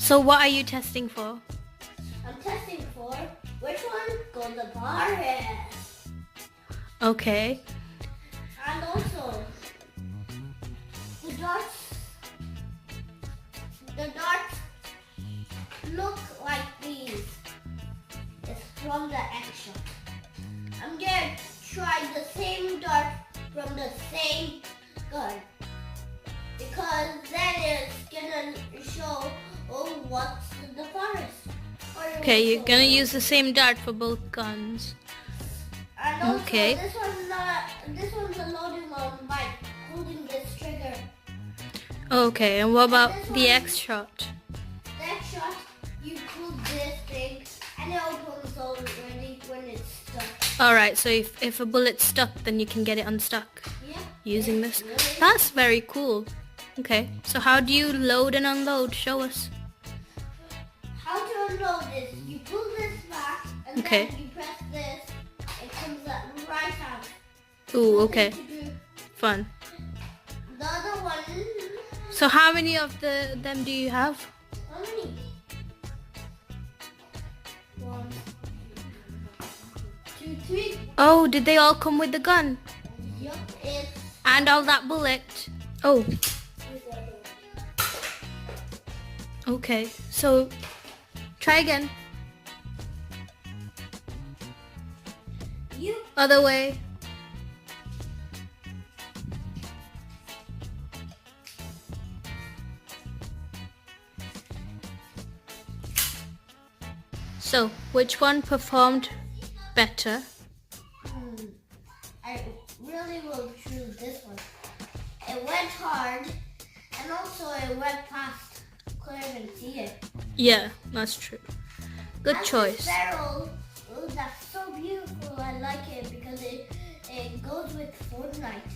So what are you testing for? I'm testing for which one goes the farthest. Okay. And also, the darts look like these. It's from the Xshot. I'm gonna try the same dart from the same gun because then it's gonna show what's the farthest. Okay, you're gonna use the same dart for both guns. And also, Okay. this one's a loading one by holding this trigger. Okay, and what about this the one- Xshot? The Xshot, you pull this thing and it opens already when it's stuck. Alright, so if a bullet's stuck, then you can get it unstuck Yeah. using this. Really? That's very cool. Okay, so how do you load and unload? Show us. How to unload this? You pull this back and Okay. then you press this. It comes right out. Ooh, Nothing okay. to do. Fun. The other one. So how many of them do you have? How many? 1, 2, 3. Oh, did they all come with the gun? Yup, it's And all that bullet? Oh, okay. So, try again. you. Other way. So, which one performed better? I really will choose this one. It went hard and also it went fast. Couldn't even see it. Yeah, that's true. Good And choice. this barrel, that's so beautiful. I like it because it goes with Fortnite.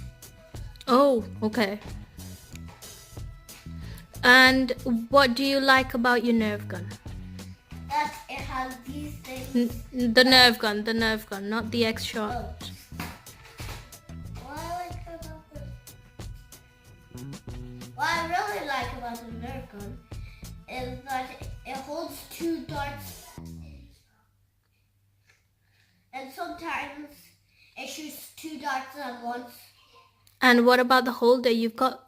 Oh, okay. And what do you like about your Nerf gun? That it has these things. The Nerf gun, not the Xshot. Oh. What I really like about the Nerf gun is that it holds 2 darts, and sometimes it shoots 2 darts at once. And what about the holder? You've got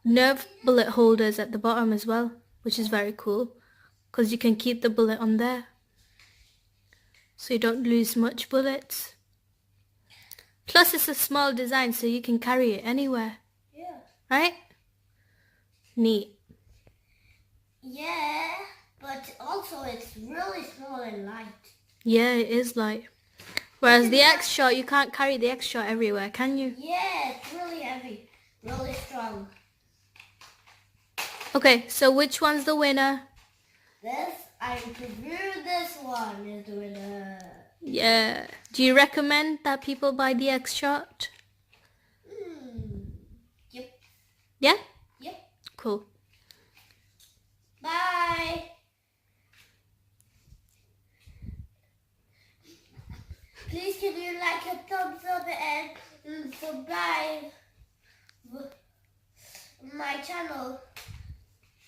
Nerf bullet holders at the bottom as well, which is very cool because you can keep the bullet on there, so you don't lose much bullets. Plus, it's a small design, so you can carry it anywhere. Yeah. Right? Neat. Yeah, but also it's really small and light. Yeah, it is light. Whereas the Xshot, you can't carry the Xshot everywhere, can you? Yeah, it's really heavy, really strong. Okay, so which one's the winner? I prefer this one is the winner. Yeah. Do you recommend that people buy the Xshot? Yep. Yeah? Yep. Cool. Bye. Please give me like a thumbs up and subscribe my channel.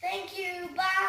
Thank you. Bye.